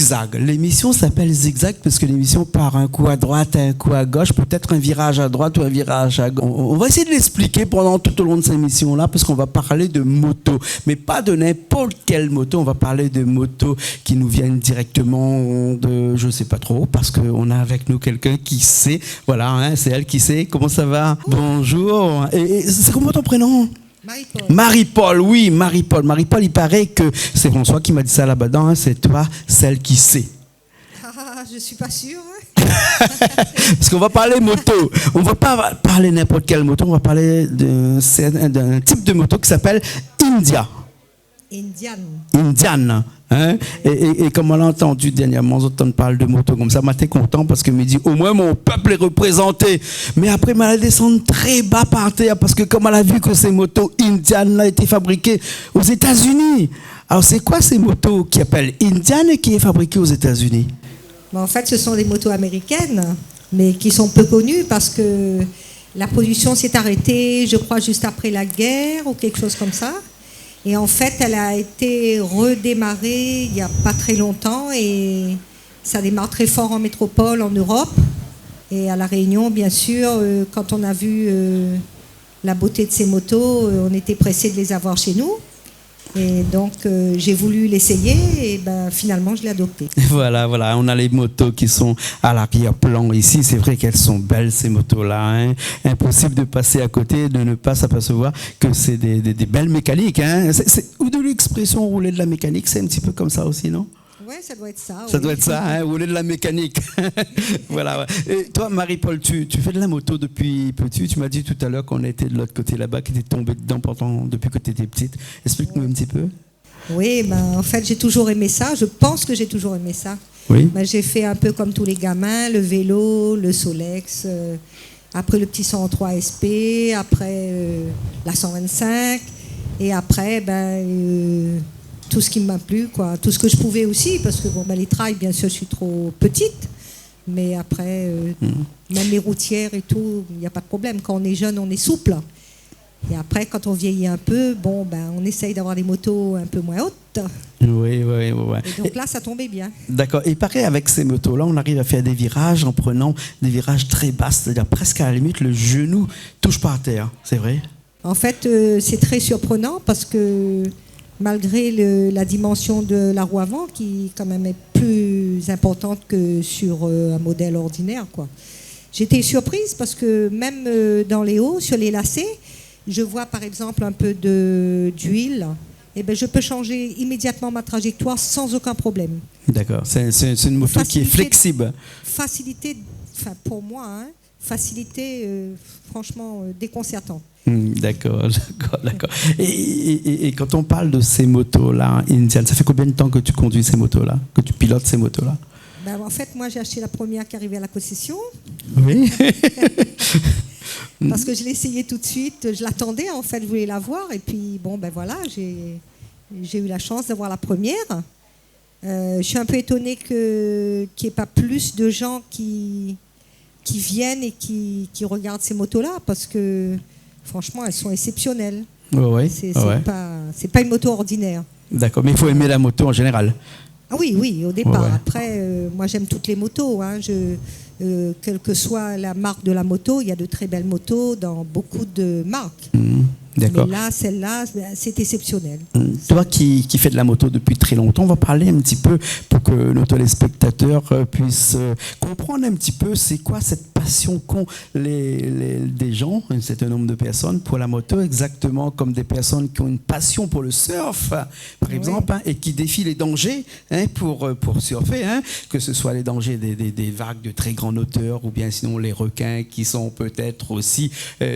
Zigzag. L'émission s'appelle Zigzag parce que l'émission part un coup à droite, un coup à gauche, peut-être un virage à droite ou un virage à gauche. On va essayer de l'expliquer pendant tout au long de cette émission-là parce qu'on va parler de moto, mais pas de n'importe quelle moto. On va parler de motos qui nous viennent directement de, je sais pas trop, parce qu'on a avec nous quelqu'un qui sait. Voilà, hein, c'est elle qui sait. Comment ça va? Bonjour. Et c'est comment ton prénom? Marie-Paul. Marie-Paul, oui, Marie-Paul. Marie-Paul, il paraît que c'est François qui m'a dit ça là-bas, hein, c'est toi, celle qui sait. Ah, je suis pas sûre. Parce qu'on va parler moto. On va pas parler n'importe quelle moto, on va parler d'un type de moto qui s'appelle India. Indian. Hein? Et comme on l'a entendu dernièrement, on parle de moto comme ça, j'étais content parce que me dit au moins mon peuple est représenté. Mais après, elle descend très bas par terre parce que comme elle a vu que ces motos Indian ont été fabriquées aux États-Unis. Alors c'est quoi ces motos qui appellent Indian et qui est fabriquées aux États-Unis? En fait, ce sont des motos américaines, mais qui sont peu connues parce que la production s'est arrêtée, je crois, juste après la guerre ou quelque chose comme ça. Et en fait, elle a été redémarrée il n'y a pas très longtemps et ça démarre très fort en métropole, en Europe. Et à La Réunion, bien sûr, quand on a vu la beauté de ces motos, on était pressés de les avoir chez nous. Et donc, j'ai voulu l'essayer et finalement, je l'ai adopté. Voilà, on a les motos qui sont à l'arrière-plan ici. C'est vrai qu'elles sont belles, ces motos-là. Hein. Impossible de passer à côté, de ne pas s'apercevoir que c'est des belles mécaniques. Hein. Ou de l'expression rouler de la mécanique, c'est un petit peu comme ça aussi, non? Oui, ça doit être ça. Ça doit être ça, hein, rouler de la mécanique. Voilà. Et toi, Marie-Paul, tu fais de la moto depuis petit. Tu m'as dit tout à l'heure qu'on était de l'autre côté là-bas, que tu es tombée dedans depuis que tu étais petite. Explique-nous un petit peu. Oui, en fait, j'ai toujours aimé ça. Je pense que j'ai toujours aimé ça. Oui. J'ai fait un peu comme tous les gamins, le vélo, le Solex, après le petit 103 SP, après la 125, et après, tout ce qui m'a plu, quoi. Tout ce que je pouvais aussi, parce que les trails, bien sûr, je suis trop petite, mais après, même les routières et tout, il n'y a pas de problème. Quand on est jeune, on est souple. Et après, quand on vieillit un peu, on essaye d'avoir des motos un peu moins hautes. Oui. Et donc là, ça tombait bien. D'accord. Et pareil, avec ces motos-là, on arrive à faire des virages en prenant des virages très bas, c'est-à-dire presque à la limite, le genou touche par terre. C'est vrai? En fait, c'est très surprenant parce que malgré la dimension de la roue avant, qui quand même est plus importante que sur un modèle ordinaire, quoi. J'étais surprise parce que même dans les hauts, sur les lacets, je vois par exemple un peu d'huile, et je peux changer immédiatement ma trajectoire sans aucun problème. D'accord, c'est une moto qui est flexible. Facilité, pour moi, hein, facilité franchement déconcertante. D'accord. Et quand on parle de ces motos-là, Indian, ça fait combien de temps que tu conduis ces motos-là, que tu pilotes ces motos-là? En fait, moi, j'ai acheté la première qui arrivait à la concession. Oui. Parce que je l'ai essayé tout de suite. Je l'attendais, en fait, je voulais la voir. Et puis, voilà, j'ai eu la chance d'avoir la première. Je suis un peu étonnée qu'il n'y ait pas plus de gens qui viennent et qui regardent ces motos-là, parce que, franchement, elles sont exceptionnelles. Oui. C'est pas une moto ordinaire. D'accord, mais il faut aimer la moto en général. Ah oui, au départ. Ouais. Après, moi, j'aime toutes les motos. Hein. Quelle que soit la marque de la moto, il y a de très belles motos dans beaucoup de marques. D'accord. Mais là, celle-là, c'est exceptionnel. Toi qui fais de la moto depuis très longtemps, on va parler un petit peu pour que nos téléspectateurs puissent comprendre un petit peu c'est quoi cette passion qu'ont des gens, un certain nombre de personnes pour la moto, exactement comme des personnes qui ont une passion pour le surf, par exemple, hein, et qui défient les dangers pour surfer, que ce soit les dangers des vagues de très grande hauteur ou bien sinon les requins qui sont peut-être aussi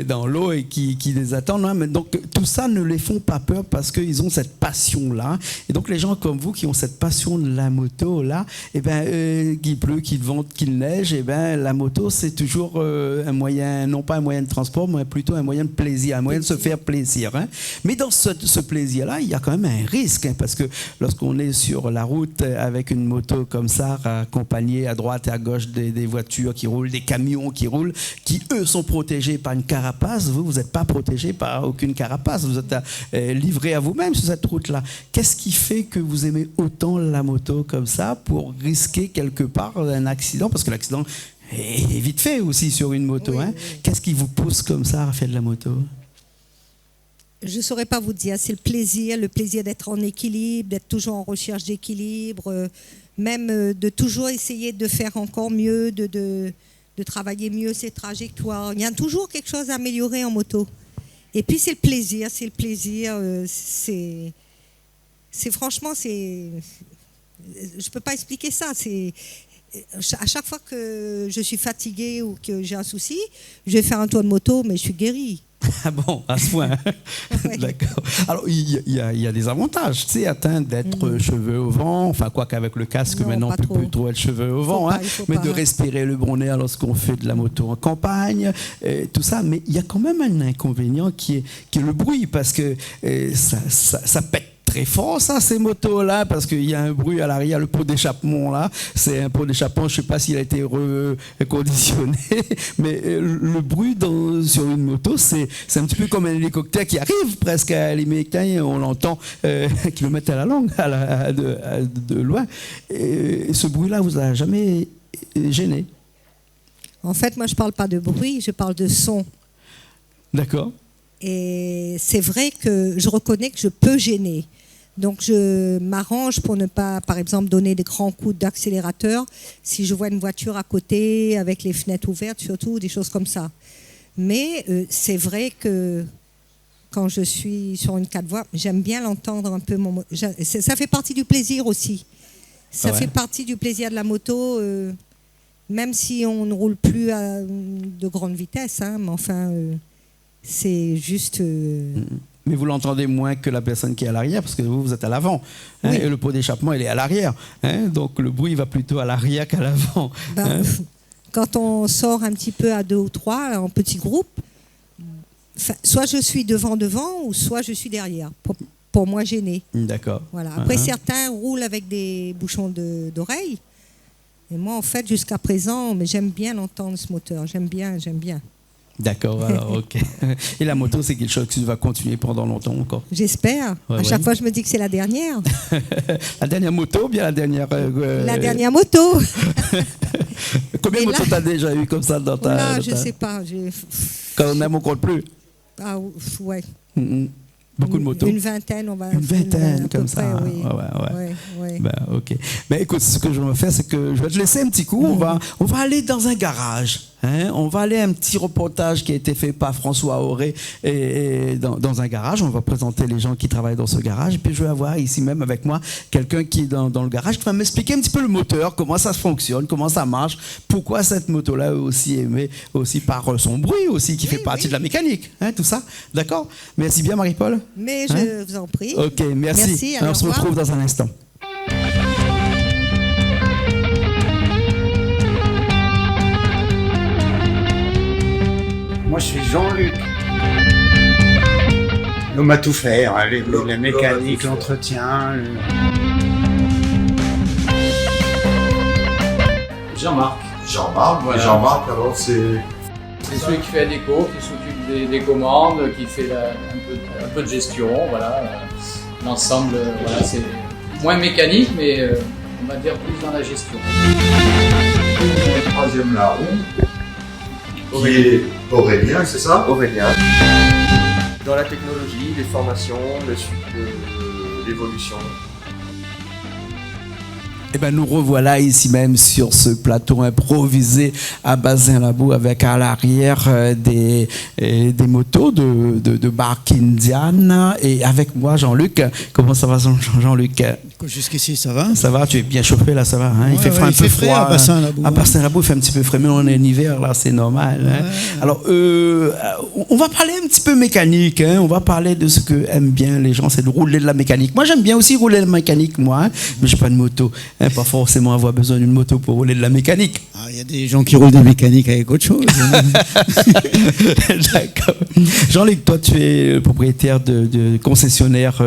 dans l'eau et qui les attendent. Hein, donc tout ça ne les font pas peur parce qu'ils ont cette passion-là. Et donc les gens comme vous qui ont cette passion de la moto-là, qu'il pleut, qu'il vente, qu'il neige, la moto c'est c'est toujours un moyen, non pas un moyen de transport, mais plutôt un moyen de plaisir, un moyen de se faire plaisir. Hein. Mais dans ce plaisir-là, il y a quand même un risque, hein, parce que lorsqu'on est sur la route avec une moto comme ça, accompagnée à droite et à gauche des voitures qui roulent, des camions qui roulent, qui eux sont protégés par une carapace, vous n'êtes pas protégé par aucune carapace, vous êtes livré à vous-même sur cette route-là. Qu'est-ce qui fait que vous aimez autant la moto comme ça pour risquer quelque part un accident, parce que l'accident est vite fait aussi sur une moto. Oui, hein. Oui. Qu'est-ce qui vous pousse comme ça à faire de la moto? Je ne saurais pas vous dire, c'est le plaisir d'être en équilibre, d'être toujours en recherche d'équilibre, même de toujours essayer de faire encore mieux, de travailler mieux ses trajectoires. Il y a toujours quelque chose à améliorer en moto. Et puis c'est le plaisir, franchement, je peux pas expliquer ça. À chaque fois que je suis fatiguée ou que j'ai un souci, je vais faire un tour de moto, mais je suis guérie. Ah bon, à ce point. Oui. D'accord. Alors, il y a des avantages, tu sais, d'être cheveux au vent, enfin, quoi qu'avec le casque, non, maintenant, on ne peut plus trop être cheveux au vent, mais de respirer le bon air lorsqu'on fait de la moto en campagne, tout ça. Mais il y a quand même un inconvénient qui est le bruit, parce que ça pète très fort, ça, ces motos-là, parce qu'il y a un bruit à l'arrière, le pot d'échappement, là, c'est un pot d'échappement, je ne sais pas s'il a été reconditionné, mais le bruit sur une moto, c'est un petit peu comme un hélicoptère qui arrive presque à l'Américain, on l'entend kilomètres à la longue, de loin. Et ce bruit-là, vous a jamais gêné? En fait, moi, je ne parle pas de bruit, je parle de son. D'accord. Et c'est vrai que je reconnais que je peux gêner. Donc je m'arrange pour ne pas, par exemple, donner des grands coups d'accélérateur si je vois une voiture à côté avec les fenêtres ouvertes, surtout des choses comme ça. Mais c'est vrai que quand je suis sur une 4 voies, j'aime bien l'entendre un peu. Ça fait partie du plaisir aussi. Ça fait partie du plaisir de la moto, même si on ne roule plus à de grande vitesse. Hein, mais enfin, c'est juste... Mais vous l'entendez moins que la personne qui est à l'arrière, parce que vous êtes à l'avant. Hein, oui. Et le pot d'échappement, il est à l'arrière. Hein, donc le bruit va plutôt à l'arrière qu'à l'avant. Hein. Quand on sort un petit peu à 2 ou 3, en petit groupe, soit je suis devant, ou soit je suis derrière, pour moins gêner. D'accord. Voilà. Après, certains roulent avec des bouchons d'oreilles. Et moi, en fait, jusqu'à présent, mais j'aime bien l'entendre, ce moteur. J'aime bien. D'accord, alors ok. Et la moto, c'est quelque chose qui va continuer pendant longtemps encore? J'espère. À chaque fois, je me dis que c'est la dernière. La dernière moto ou bien la dernière... La dernière moto. Combien de motos tu as déjà eu comme ça dans ta... Là, je ne sais pas. Quand on aime, on ne compte plus. Ah, ouais. Beaucoup de motos. Une vingtaine, on va... Une vingtaine, comme ça. Près, oui. Ouais. Ben, ok. Ben, écoute, ce que je vais faire, c'est que je vais te laisser un petit coup. On va aller dans un garage. Hein, on va aller à un petit reportage qui a été fait par François Auré et dans un garage. On va présenter les gens qui travaillent dans ce garage. Et puis je vais avoir ici même avec moi quelqu'un qui est dans le garage qui va m'expliquer un petit peu le moteur, comment ça fonctionne, comment ça marche, pourquoi cette moto-là est aussi aimée aussi par son bruit aussi qui fait partie de la mécanique. Hein, tout ça. D'accord? Merci bien Marie-Paul. Mais je vous en prie. Ok, merci. On se retrouve dans un instant. Moi, je suis Jean-Luc. On m'a tout fait, hein, la mécanique, l'entretien. Jean-Marc. Voilà. Et Jean-Marc, alors c'est celui qui fait la déco, qui s'occupe des commandes, qui fait un peu de gestion, voilà. L'ensemble, voilà, c'est moins mécanique, mais on va dire plus dans la gestion. Troisième larron. Qui est Aurélien, c'est ça? Aurélien. Dans la technologie, les formations, l'évolution. Eh ben, nous revoilà ici même sur ce plateau improvisé à Bazin-la-Boue avec à l'arrière des motos de marque Indian et avec moi Jean-Luc. Comment ça va Jean-Luc? Jusqu'ici, ça va. Ça va, tu es bien chauffé là, ça va. Hein, il fait frais, un peu froid. À Bassin-Labou. À Bassin-Labou, il fait un petit peu frais, mais on est en hiver, là, c'est normal. Hein. Alors, on va parler un petit peu mécanique. Hein, on va parler de ce que aiment bien les gens, c'est de rouler de la mécanique. Moi, j'aime bien aussi rouler de la mécanique, moi, hein, mais je n'ai pas de moto. Hein, pas forcément avoir besoin d'une moto pour rouler de la mécanique. Il y a des gens qui roulent des mécaniques avec autre chose. D'accord. Jean-Luc, toi, tu es propriétaire de concessionnaire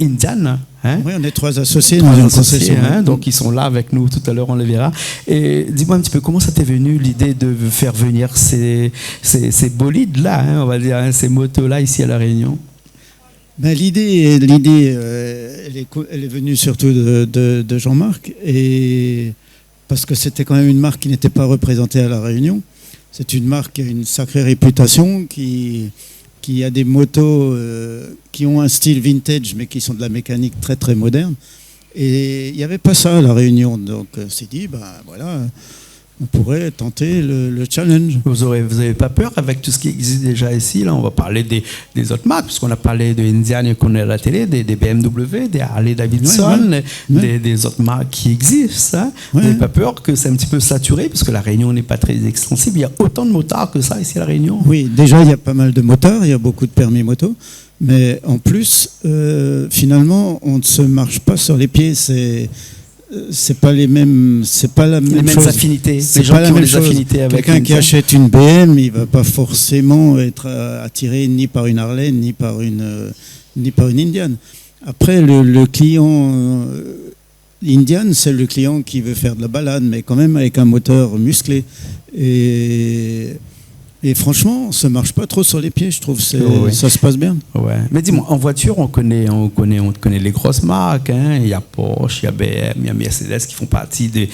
Indian. Hein? Oui, on est 3 associés dans une concession. Hein, donc ils sont là avec nous tout à l'heure, on les verra. Et dis-moi un petit peu, comment ça t'est venu l'idée de faire venir ces bolides-là, hein, on va dire, hein, ces motos-là ici à La Réunion? L'idée elle est venue surtout de Jean-Marc, et parce que c'était quand même une marque qui n'était pas représentée à La Réunion. C'est une marque qui a une sacrée réputation, qui a des motos qui ont un style vintage, mais qui sont de la mécanique très très moderne. Et il n'y avait pas ça à La Réunion. Donc on s'est dit, voilà, on pourrait tenter le challenge. Vous n'avez pas peur avec tout ce qui existe déjà ici? Là, on va parler des autres marques, parce qu'on a parlé de Indian qu'on est à la télé, des BMW, des Harley Davidson, des autres marques qui existent. Hein. Vous n'avez pas peur que c'est un petit peu saturé, parce que La Réunion n'est pas très extensible. Il y a autant de motards que ça ici à La Réunion. Oui, déjà il y a pas mal de motards, il y a beaucoup de permis moto. Mais en plus, finalement, on ne se marche pas sur les pieds. C'est pas les mêmes, c'est pas la même chose. Affinités. C'est les gens pas la qui ont même les chose. affinités avec quelqu'un qui achète une BM, il va pas forcément être attiré ni par une Harley ni par une Indian. Après le client Indian, c'est le client qui veut faire de la balade, mais quand même avec un moteur musclé. Et franchement, ça marche pas trop sur les pieds, je trouve. Ça se passe bien. Ouais. Mais dis-moi, en voiture, on connaît les grosses marques. Hein. Il y a Porsche, il y a BM, il y a Mercedes qui font partie des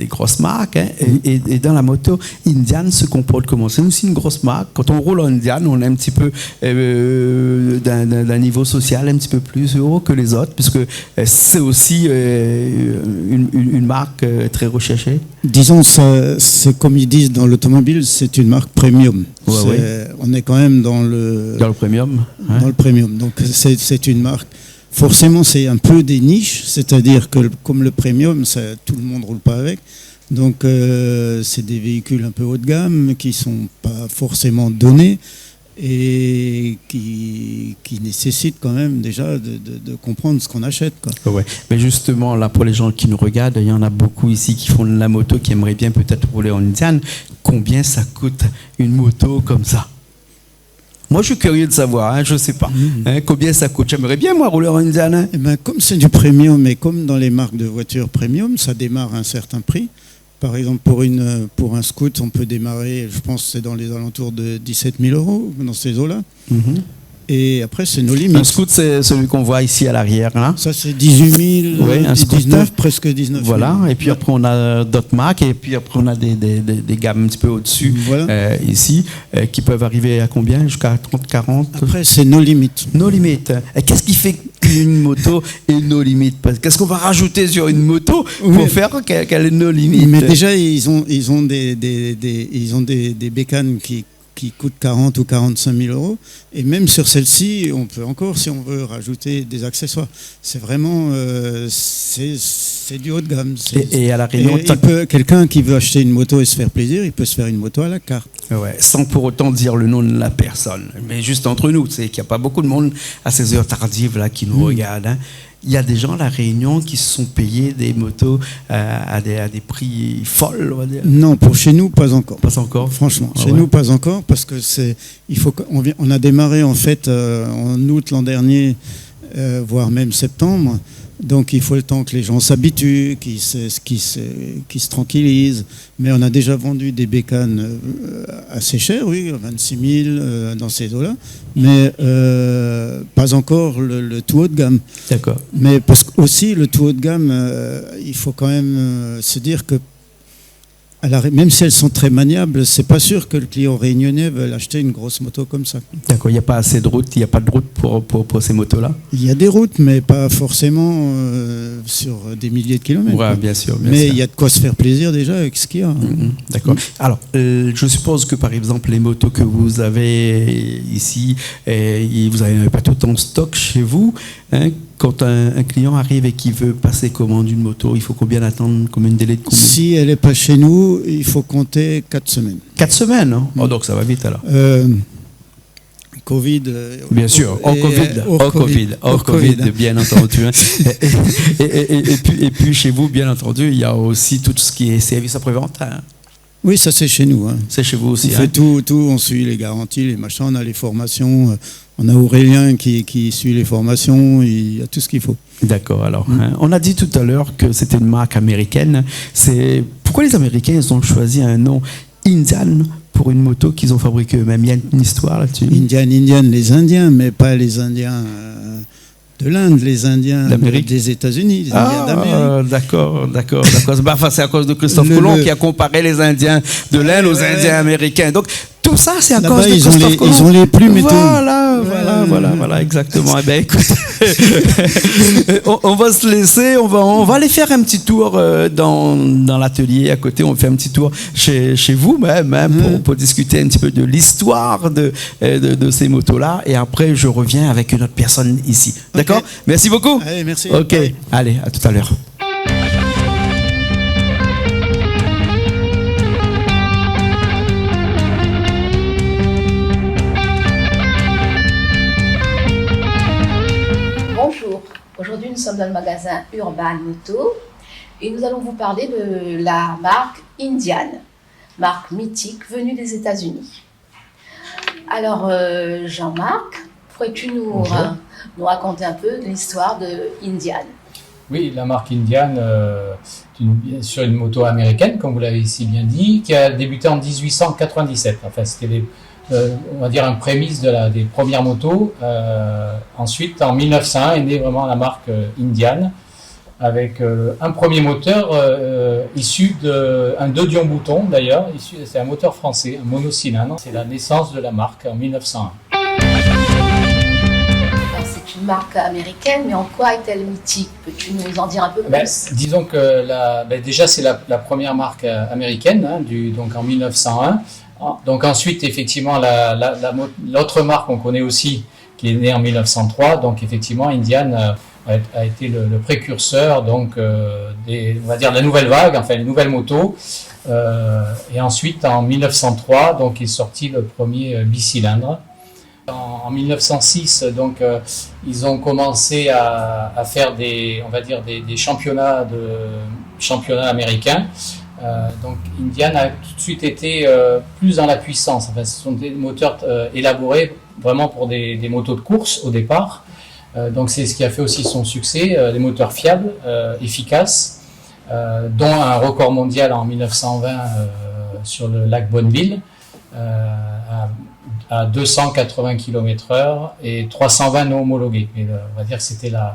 grosses marques. Hein. Et dans la moto, Indian se comporte comment? C'est aussi une grosse marque. Quand on roule en Indian, on est un petit peu d'un niveau social un petit peu plus haut que les autres, puisque c'est aussi une marque très recherchée. Disons, c'est comme ils disent dans l'automobile, c'est une marque premium. On est quand même dans le premium. Hein. Dans le premium. Donc c'est une marque. Forcément, c'est un peu des niches, c'est-à-dire que comme le premium, tout le monde ne roule pas avec. Donc c'est des véhicules un peu haut de gamme qui ne sont pas forcément donnés et qui nécessitent quand même déjà de comprendre ce qu'on achète, quoi. Ouais. Mais justement, là, pour les gens qui nous regardent, il y en a beaucoup ici qui font de la moto, qui aimeraient bien peut-être rouler en Indian. Combien ça coûte une moto comme ça? Moi, je suis curieux de savoir, hein, je ne sais pas. Hein, combien ça coûte? J'aimerais bien, moi, rouler en Indian. Hein. Comme c'est du premium, et comme dans les marques de voitures premium, ça démarre à un certain prix. Par exemple, pour un scoot, on peut démarrer, je pense que c'est dans les alentours de 17 000 €, dans ces eaux-là. Et après, c'est nos limites. Un scoot, c'est celui qu'on voit ici à l'arrière. Hein. Ça, c'est 18 000, un 19, presque 19 000. Voilà, et puis après, on a d'autres marques, et puis après, on a des gammes un petit peu au-dessus, ici, qui peuvent arriver à combien? Jusqu'à 30, 40? Après, c'est nos limites. Nos limites. Et qu'est-ce qui fait qu'une moto est nos limites? Qu'est-ce qu'on va rajouter sur une moto pour faire qu'elle est nos limites? Mais déjà, ils ont des bécanes qui coûtent 40 ou 45 000 €. Et même sur celle-ci, on peut encore, si on veut, rajouter des accessoires. C'est vraiment c'est du haut de gamme. Et à La Réunion, quelqu'un qui veut acheter une moto et se faire plaisir, il peut se faire une moto à la carte. Ouais, sans pour autant dire le nom de la personne. Mais juste entre nous, c'est qu'il n'y a pas beaucoup de monde à ces heures tardives là qui nous regardent. Hein. Il y a des gens à La Réunion qui se sont payés des motos à des prix folles, on va dire. Non, pour chez nous, pas encore. Pas encore. Franchement, chez nous, pas encore, parce que on a démarré en fait en août l'an dernier, voire même septembre. Donc il faut le temps que les gens s'habituent, qu'ils se tranquillisent. Mais on a déjà vendu des bécanes assez chères, oui, 26 000 dans ces eaux-là. Mais pas encore le tout haut de gamme. D'accord. Mais parce que aussi le tout haut de gamme, il faut quand même se dire que même si elles sont très maniables, c'est pas sûr que le client réunionnais veuille acheter une grosse moto comme ça. D'accord, il n'y a pas assez de routes, il n'y a pas de route pour ces motos-là? Il y a des routes, mais pas forcément sur des milliers de kilomètres. Ouais, bien sûr. Bien Mais sûr. il y a de quoi se faire plaisir déjà avec ce qu'il y a. D'accord. Alors, je suppose que par exemple, les motos que vous avez ici, vous n'avez pas tout en stock chez vous. Hein. Quand un client arrive et qui veut passer commande d'une moto, il faut combien d'attendre, combien de délai de commande? Si elle n'est pas chez nous, il faut compter 4 semaines. 4 semaines, hein. Oh, donc ça va vite alors. Covid. Bien sûr, hors Covid, bien entendu. Hein. Et puis chez vous, bien entendu, il y a aussi tout ce qui est service après-vente. Hein. Oui, ça c'est chez nous. Hein. C'est chez vous aussi. On fait tout, on suit les garanties, les machins, on a les formations. On a Aurélien qui suit les formations, il y a tout ce qu'il faut. D'accord, alors. Hein, on a dit tout à l'heure que c'était une marque américaine. Pourquoi les Américains ils ont choisi un nom Indian pour une moto qu'ils ont fabriquée eux-mêmes? Il y a une histoire là-dessus. Indian, les Indiens, mais pas les Indiens de l'Inde, les Indiens des États-Unis, les Indiens d'Amérique. D'accord. Enfin, c'est à cause de Christophe Colomb qui a comparé les Indiens de l'Inde aux Indiens américains. Donc, tout ça, c'est à cause de Christophe Colomb. Ils ont les plumes et tout. Voilà, exactement. Eh bien, écoute, on va se laisser, on va aller faire un petit tour dans l'atelier à côté. On fait un petit tour chez vous même pour discuter un petit peu de l'histoire de ces motos-là. Et après, je reviens avec une autre personne ici. D'accord ? Okay. Merci beaucoup. Allez, merci. Ok, bye. Allez, à tout à l'heure. Aujourd'hui, nous sommes dans le magasin Urban Moto et nous allons vous parler de la marque Indian, marque mythique venue des États-Unis. Alors, Jean-Marc, pourrais-tu nous raconter un peu de l'histoire de Indian? Oui, la marque Indian, sur une moto américaine, comme vous l'avez si bien dit, qui a débuté en 1897. Enfin, c'était on va dire un prémisse des premières motos. Ensuite, en 1901, est née vraiment la marque Indian, avec un premier moteur issu d'un 2 dion-bouton d'ailleurs. C'est un moteur français, un monocylindre. C'est la naissance de la marque en 1901. C'est une marque américaine, mais en quoi est-elle mythique? Peux-tu nous en dire un peu plus? Disons que déjà c'est la première marque américaine, donc en 1901. Donc ensuite, effectivement, l'autre marque qu'on connaît aussi, qui est née en 1903, donc effectivement, Indian a été le précurseur, donc on va dire de la nouvelle vague, enfin les nouvelles motos. Et ensuite, en 1903, donc est sorti le premier bicylindre. En 1906, donc ils ont commencé à faire des championnats américains. Donc Indian a tout de suite été plus dans la puissance. Enfin, ce sont des moteurs élaborés vraiment pour des motos de course au départ. Donc c'est ce qui a fait aussi son succès, des moteurs fiables, efficaces, dont un record mondial en 1920 sur le lac Bonneville à 280 km/h et 320 non homologués. Et on va dire que c'était la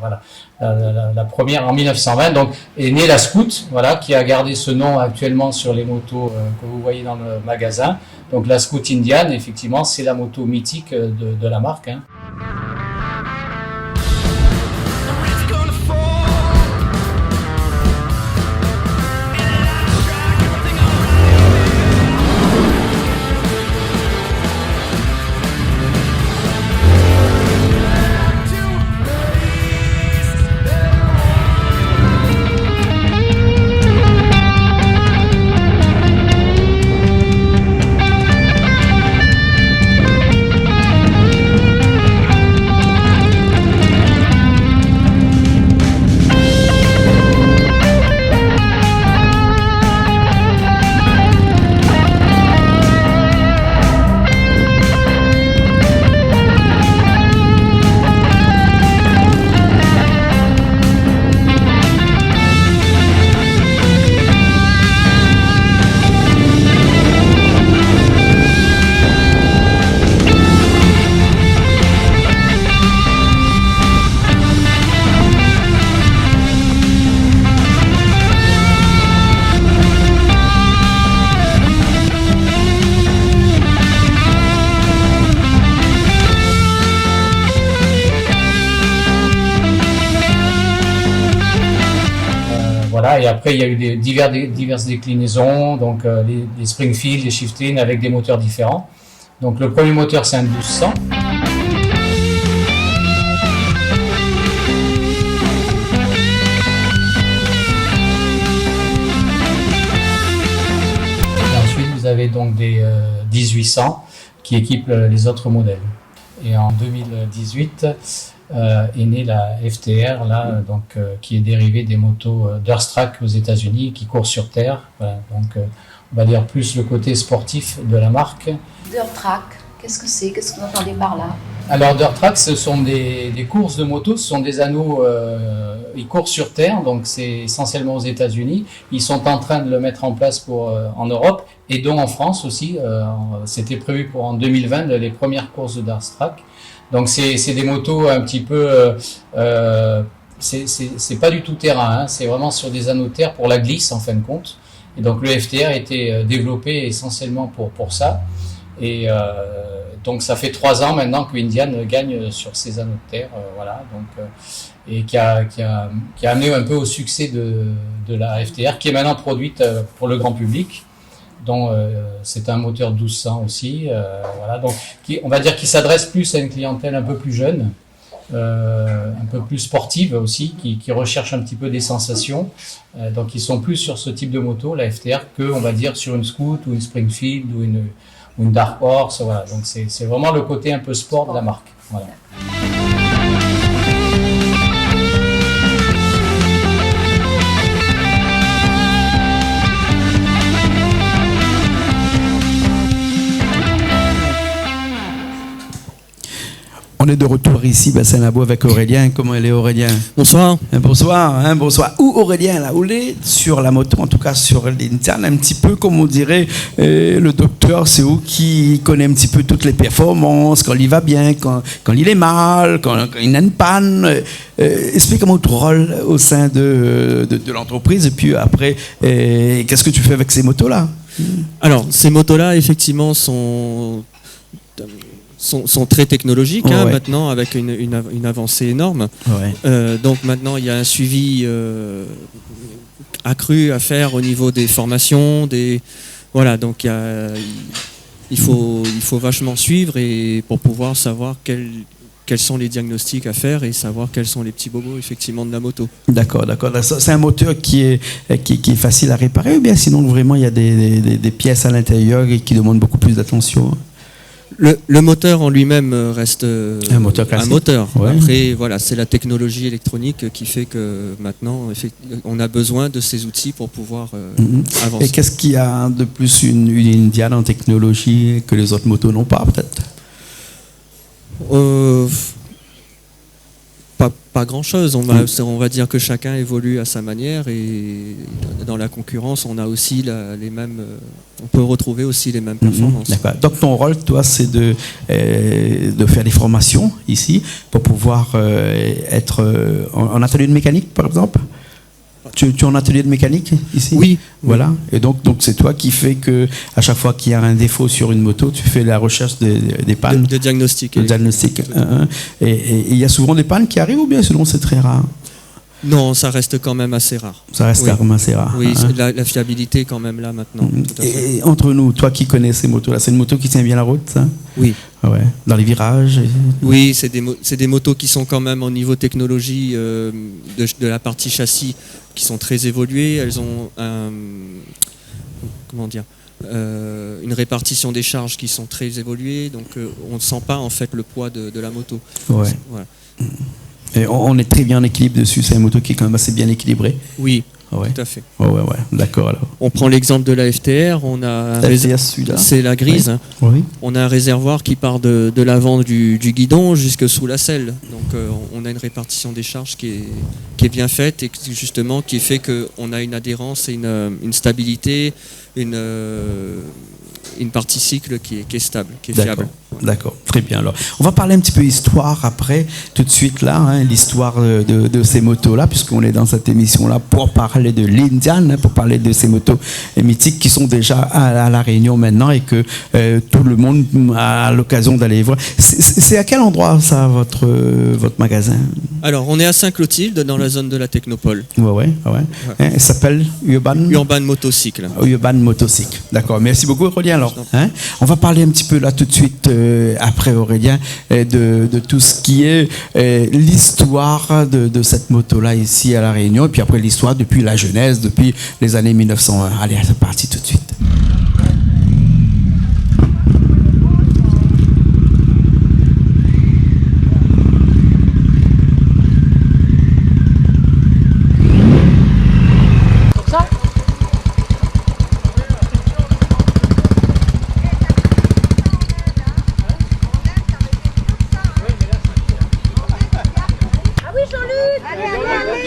première en 1920. Donc est née la Scout, qui a gardé ce nom actuellement sur les motos que vous voyez dans le magasin. Donc la Scout Indian, effectivement, c'est la moto mythique de la marque. Hein. voilà, et après il y a eu diverses déclinaisons, donc les Springfield, les Shiftlane avec des moteurs différents. Donc le premier moteur c'est un 1200. Et ensuite vous avez donc des 1800 qui équipent les autres modèles. Et en 2018 est née la FTR, là, donc, qui est dérivée des motos Durstrack aux États-Unis, qui courent sur terre. Voilà, donc, on va dire plus le côté sportif de la marque. Durstrack, qu'est-ce que c'est? Qu'est-ce que vous entendez par là? Alors, Durstrack, ce sont des courses de motos, ce sont des anneaux, ils courent sur terre, donc c'est essentiellement aux États-Unis. Ils sont en train de le mettre en place en Europe et donc en France aussi. C'était prévu pour en 2020 les premières courses de Durstrack. Donc c'est des motos un petit peu, c'est pas du tout terrain, hein, c'est vraiment sur des anneaux de terre pour la glisse en fin de compte. Et donc le FTR a été développé essentiellement pour ça. Et donc ça fait 3 ans maintenant que Indian gagne sur ces anneaux de terre, voilà. Donc et qui a amené un peu au succès de la FTR, qui est maintenant produite pour le grand public. Donc c'est un moteur 1200 aussi, voilà, donc on va dire qu'il s'adresse plus à une clientèle un peu plus jeune, un peu plus sportive aussi, qui recherche un petit peu des sensations. Donc ils sont plus sur ce type de moto, la FTR, que on va dire sur une Scoot ou une Springfield ou une Dark Horse. Voilà, donc c'est vraiment le côté un peu sport de la marque. Voilà. On est de retour ici, Bassin Labo, avec Aurélien. Comment elle est, Aurélien? Bonsoir. Bonsoir, bonsoir. Où Aurélien, là, où il est sur la moto, en tout cas sur l'interne, un petit peu comme on dirait le docteur, c'est où qui connaît un petit peu toutes les performances, quand il va bien, quand il est mal, quand il a une panne. Explique-moi ton rôle au sein de l'entreprise, et puis après, qu'est-ce que tu fais avec ces motos-là? Alors, ces motos-là, effectivement, sont très technologiques, hein, ouais. Maintenant, avec une avancée énorme. Ouais. Donc maintenant, il y a un suivi accru à faire au niveau des formations, voilà. Donc il faut vachement suivre et pour pouvoir savoir quels sont les diagnostics à faire et savoir quels sont les petits bobos effectivement de la moto. D'accord. C'est un moteur qui est facile à réparer, ou bien sinon vraiment il y a des pièces à l'intérieur qui demandent beaucoup plus d'attention? Le moteur en lui-même reste un moteur classique. Ouais. Après, voilà, c'est la technologie électronique qui fait que maintenant, on a besoin de ces outils pour pouvoir avancer. Et qu'est-ce qu'il y a de plus une Indian en technologie que les autres motos n'ont pas, peut-être? Pas grand-chose. On va dire que chacun évolue à sa manière et dans la concurrence, on a aussi les mêmes. On peut retrouver aussi les mêmes performances. D'accord. Donc ton rôle, toi, c'est de faire des formations ici pour pouvoir être en atelier de mécanique, par exemple. Tu es en atelier de mécanique ici? Oui. Voilà. Et donc c'est toi qui fais que à chaque fois qu'il y a un défaut sur une moto, tu fais la recherche des pannes. De diagnostic. Et il y a souvent des pannes qui arrivent, ou bien sinon c'est très rare? Non, ça reste quand même assez rare. Ça reste quand même assez rare. Oui, la fiabilité est quand même là maintenant. Tout à fait. Et entre nous, toi qui connais ces motos-là, c'est une moto qui tient bien la route, ça? Oui. Ouais. Dans les virages? Oui, c'est des motos qui sont quand même au niveau technologie de la partie châssis qui sont très évoluées. Elles ont une répartition des charges qui sont très évoluées, donc on ne sent pas en fait le poids de la moto. Ouais. Voilà. Et on est très bien en équilibre dessus, c'est une moto qui est quand même assez bien équilibrée. Oui, ouais. Tout à fait. Ouais, d'accord alors. On prend l'exemple de la FTR, on a c'est la grise. Ouais. Oui. On a un réservoir qui part de l'avant du guidon jusque sous la selle. Donc on a une répartition des charges qui est bien faite et justement qui fait qu'on a une adhérence et une stabilité, une partie cycle qui est stable, qui est fiable. Ouais. d'accord, très bien. Alors, on va parler un petit peu histoire après, tout de suite là, hein, l'histoire de ces motos-là, puisqu'on est dans cette émission-là pour parler de l'Indian, hein, pour parler de ces motos mythiques qui sont déjà à La Réunion maintenant et que tout le monde a l'occasion d'aller voir. C'est à quel endroit ça, votre magasin? Alors, on est à Saint-Clotilde, dans la zone de la Technopole. Ouais. Hein, il s'appelle Urban Motocycle. Urban Motocycle. D'accord. Merci beaucoup, Aurélien. Alors, hein, on va parler un petit peu là tout de suite après Aurélien de tout ce qui est l'histoire de cette moto-là ici à La Réunion, et puis après l'histoire depuis la genèse, depuis les années 1901. Allez, c'est parti tout de suite.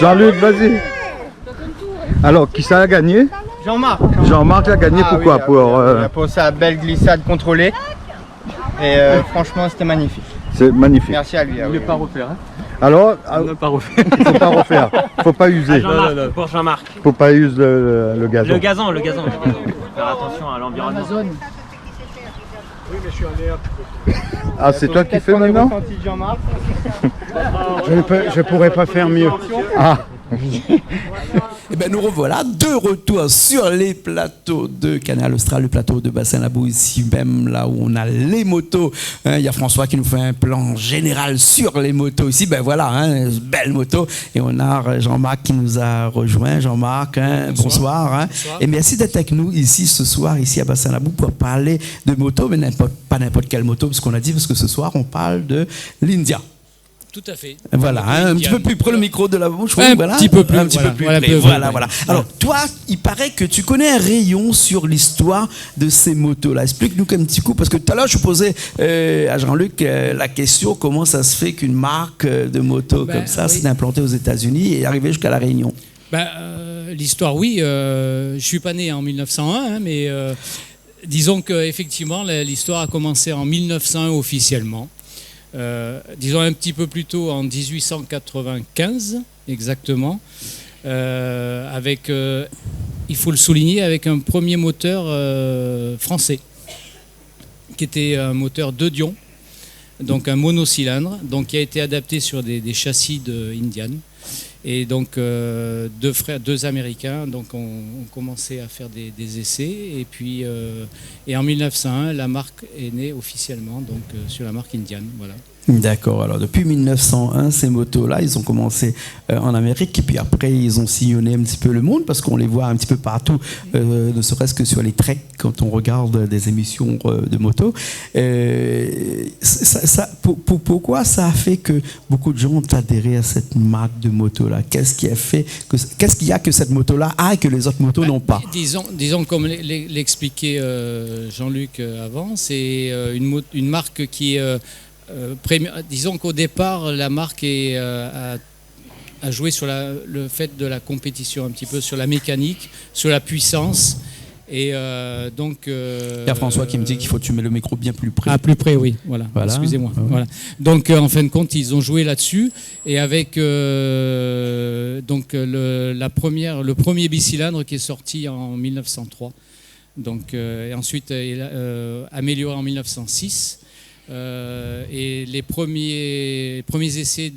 Jean-Luc, vas-y. Alors, qui ça a gagné? Jean-Marc. Jean-Marc a gagné pourquoi? Il a pour sa belle glissade contrôlée. Et franchement, c'était magnifique. C'est magnifique. Merci à lui. Il ne pas refaire. Hein. Alors, ne pas refaire. Faut pas refaire. Faut pas user. Non. Pour Jean-Marc. Faut pas user le gazon. Le gazon. Faire attention à l'environnement. Oui, mais je suis en Ah, c'est toi qui fais maintenant? Je ne pourrais pas faire mieux. Ah. Eh bien, nous revoilà de retour sur les plateaux de Canal Austral, le plateau de Bassin-Labou, ici même, là où on a les motos. Il y a François qui nous fait un plan général sur les motos ici. Ben voilà, hein, belle moto. Et on a Jean-Marc qui nous a rejoint. Jean-Marc, hein, bonsoir. Hein. Bonsoir. Et merci d'être avec nous ici ce soir, ici à Bassin-Labou, pour parler de moto, mais pas n'importe quelle moto, parce qu'on a dit, parce que ce soir, on parle de l'India. Tout à fait. Voilà, hein, un petit peu plus près le micro de la bouche. Ouais, voilà, un petit peu plus près. Voilà. Alors, toi, il paraît que tu connais un rayon sur l'histoire de ces motos-là. Explique-nous un petit coup, parce que tout à l'heure, je posais à Jean-Luc la question comment ça se fait qu'une marque de moto comme ça s'est implantée aux États-Unis et est arrivée jusqu'à La Réunion. L'histoire, oui. Je suis pas né en 1901, hein, mais disons qu'effectivement, l'histoire a commencé en 1901 officiellement. Disons un petit peu plus tôt, en 1895 exactement, avec, il faut le souligner, avec un premier moteur français, qui était un moteur de Dion, donc un monocylindre, donc qui a été adapté sur des châssis de Indian. Et donc deux Américains donc ont commencé à faire des essais, et puis et en 1901 la marque est née officiellement donc sur la marque Indian, voilà. D'accord, alors depuis 1901, ces motos-là, ils ont commencé en Amérique, et puis après ils ont sillonné un petit peu le monde, parce qu'on les voit un petit peu partout, ne serait-ce que sur les treks, quand on regarde des émissions de motos. Pourquoi ça a fait que beaucoup de gens ont adhéré à cette marque de moto-là? Qu'est-ce qu'il y a que cette moto-là a et que les autres motos n'ont pas? Disons comme l'expliquait Jean-Luc avant, c'est une marque qui disons qu'au départ, la marque a joué sur le fait de la compétition, un petit peu sur la mécanique, sur la puissance. Et donc. Il y a François qui me dit qu'il faut que tu mets le micro bien plus près. Ah, plus près, oui. Voilà. Excusez-moi. Ouais. Voilà. Donc, en fin de compte, ils ont joué là-dessus, et avec donc le premier bicylindre qui est sorti en 1903. Donc, et ensuite amélioré en 1906. Et les premiers essais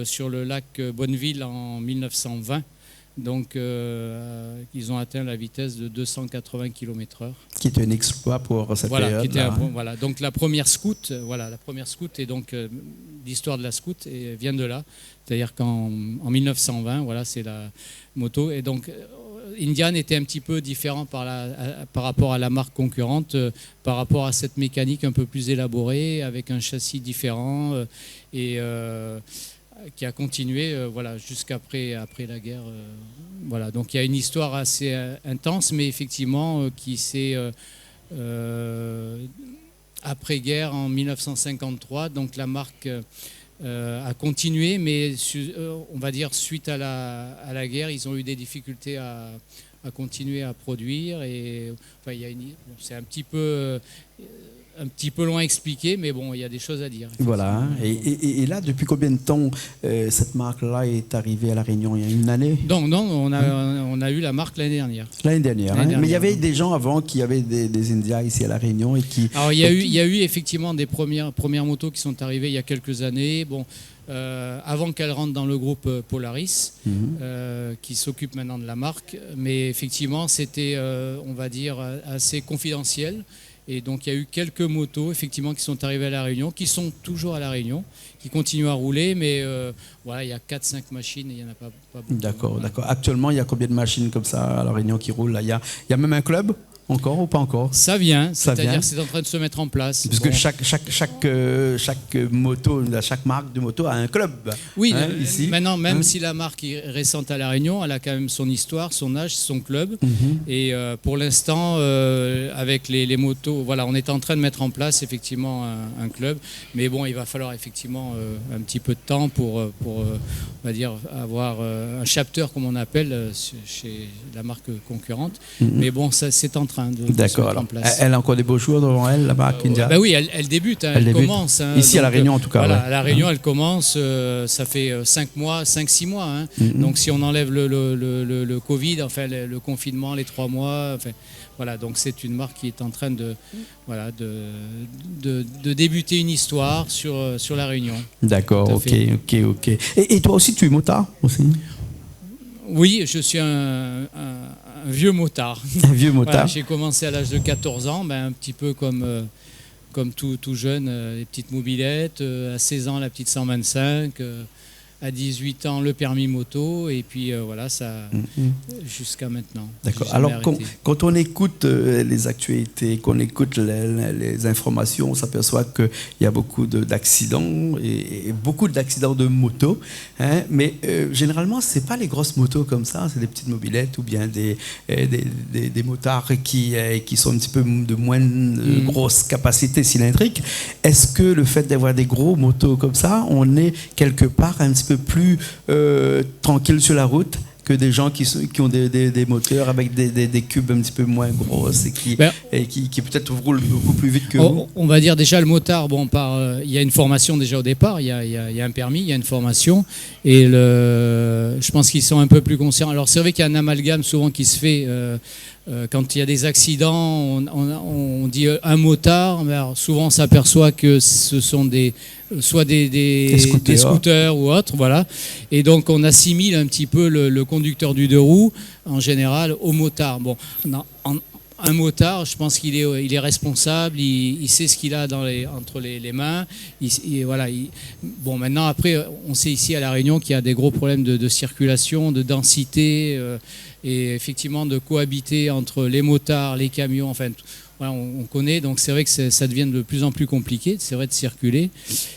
sur le lac Bonneville en 1920, donc ils ont atteint la vitesse de 280 km/h. Qui était un exploit pour cette période. Voilà, donc la première scout, et donc l'histoire de la scout vient de là, c'est-à-dire qu'en 1920, voilà, c'est la moto, et donc Indian était un petit peu différent par rapport à la marque concurrente, par rapport à cette mécanique un peu plus élaborée, avec un châssis différent, et qui a continué voilà, jusqu'après la guerre. Voilà. Donc il y a une histoire assez intense, mais effectivement qui s'est après-guerre, en 1953, donc la marque a continué, mais on va dire suite à la guerre, ils ont eu des difficultés à un petit peu loin à expliquer, mais bon, il y a des choses à dire. Voilà. Et là, depuis combien de temps cette marque-là est arrivée à La Réunion? Il y a une année? Non, on a eu la marque l'année dernière. L'année dernière. Mais il y avait des gens avant qui avaient des Indias ici à La Réunion et qui. Alors il y a eu effectivement des premières motos qui sont arrivées il y a quelques années. Bon, avant qu'elles rentrent dans le groupe Polaris, qui s'occupe maintenant de la marque. Mais effectivement, c'était, on va dire, assez confidentiel. Et donc il y a eu quelques motos effectivement qui sont arrivées à La Réunion, qui sont toujours à La Réunion, qui continuent à rouler, mais voilà, il y a 4-5 machines et il n'y en a pas beaucoup. D'accord. Actuellement, il y a combien de machines comme ça à La Réunion qui roulent là? Il y a même un club? Encore ou pas encore? Ça vient, c'est-à-dire que c'est en train de se mettre en place. Parce que chaque moto, chaque marque de moto a un club. Oui, ici. Maintenant, même si la marque est récente à La Réunion, elle a quand même son histoire, son âge, son club. Et pour l'instant, avec les motos, voilà, on est en train de mettre en place effectivement un club. Mais bon, il va falloir effectivement un petit peu de temps pour on va dire, avoir un chapter, comme on appelle, chez la marque concurrente. Mais bon, ça, c'est en train de se mettre en place. Elle a encore des beaux jours devant elle, la marque India? Oui, elle débute, elle commence. Ici à La Réunion en tout cas. Voilà, à La Réunion, elle commence, ça fait 5-6 mois. Donc si on enlève le Covid, enfin le confinement, les 3 mois, enfin, voilà, donc c'est une marque qui est en train de débuter une histoire sur La Réunion. D'accord, ok. Et toi aussi, tu es motard aussi? Oui, je suis un vieux motard. Un vieux motard. Voilà, j'ai commencé à l'âge de 14 ans, un petit peu comme tout jeune, les petites mobilettes, à 16 ans la petite 125, à 18 ans le permis moto, et puis voilà, ça jusqu'à maintenant. D'accord. Alors quand on écoute les actualités, qu'on écoute les informations, on s'aperçoit qu'il y a beaucoup d'accidents et beaucoup d'accidents de moto, mais généralement c'est pas les grosses motos comme ça, c'est des petites mobilettes ou bien des motards qui sont un petit peu de moins grosse capacité cylindrique. Est-ce que le fait d'avoir des gros motos comme ça, on est quelque part un petit peu plus tranquille sur la route que des gens qui ont des moteurs avec des cubes un petit peu moins grosses et qui peut-être roulent beaucoup plus vite que vous? On va dire déjà le motard, il y a une formation déjà au départ, il y a un permis, il y a une formation, et je pense qu'ils sont un peu plus conscients. Alors c'est vrai qu'il y a un amalgame souvent qui se fait quand il y a des accidents, on dit un motard, mais alors souvent on s'aperçoit que ce sont soit des scooters ou autres, voilà. Et donc on assimile un petit peu le conducteur du deux roues en général au motard. Bon, un motard, je pense qu'il est responsable, il sait ce qu'il a entre les mains. Voilà. Bon, maintenant après, on sait ici à La Réunion qu'il y a des gros problèmes de circulation, de densité et effectivement de cohabiter entre les motards, les camions, enfin. Voilà, on connaît, donc c'est vrai que ça devient de plus en plus compliqué, c'est vrai, de circuler.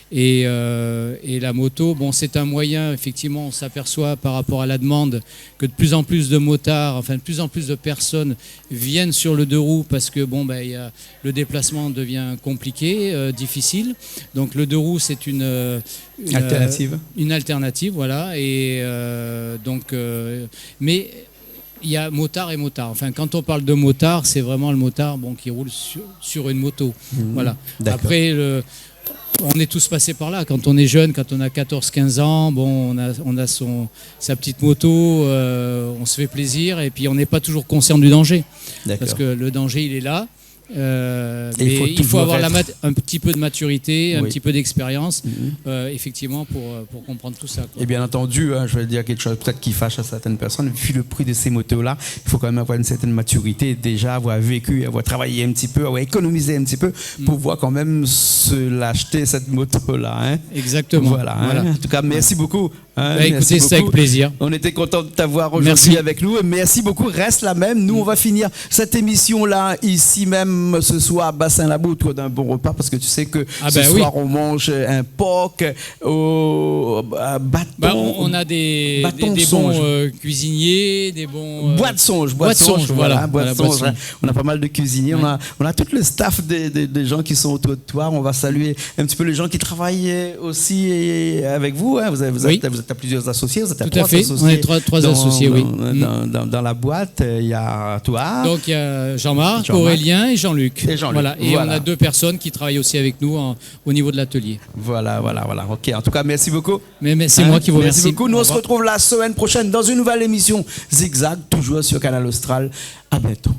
Et la moto, bon, c'est un moyen, effectivement, on s'aperçoit par rapport à la demande que de plus en plus de motards, enfin de plus en plus de personnes viennent sur le deux roues parce que le déplacement devient compliqué, difficile. Donc le deux roues, c'est une alternative. Une alternative, voilà. Et mais il y a motard et motard. Enfin, quand on parle de motard, c'est vraiment le motard qui roule sur une moto. Voilà. Après, on est tous passés par là. Quand on est jeune, quand on a 14-15 ans, on a sa petite moto, on se fait plaisir et puis on n'est pas toujours conscient du danger. Parce que le danger, il est là. Mais il faut avoir un petit peu de maturité, un petit peu d'expérience, effectivement, pour comprendre tout ça, quoi. Et bien entendu, je vais dire quelque chose peut-être qui fâche à certaines personnes, vu le prix de ces motos-là, il faut quand même avoir une certaine maturité, déjà avoir vécu, avoir travaillé un petit peu, avoir économisé un petit peu, pour pouvoir quand même se l'acheter, cette moto-là. Exactement. Voilà. En tout cas, merci beaucoup. Écoutez, c'est avec plaisir. On était content de t'avoir aujourd'hui avec nous. Merci beaucoup. Reste là même. Nous, on va finir cette émission-là ici même ce soir à Bassin-Labou, autour d'un bon repas, parce que tu sais que ce soir on mange un porc au bâton. On a des bons cuisiniers, des bons bois de songe. Voilà. On a pas mal de cuisiniers. Ouais. On a tout le staff des gens qui sont autour de toi. On va saluer un petit peu les gens qui travaillent aussi avec vous. Vous êtes à plusieurs associés. Vous êtes à tout à fait. Associés. On est trois associés, oui. Dans la boîte, il y a toi. Donc il y a Jean-Marc, Aurélien et Jean Jean-Luc. Voilà. Et on a 2 personnes qui travaillent aussi avec nous au niveau de l'atelier. Voilà. Ok, en tout cas, merci beaucoup. Mais c'est moi qui vous remercie. Merci beaucoup. Nous, on se retrouve la semaine prochaine dans une nouvelle émission Zigzag, toujours sur Canal Austral. À bientôt.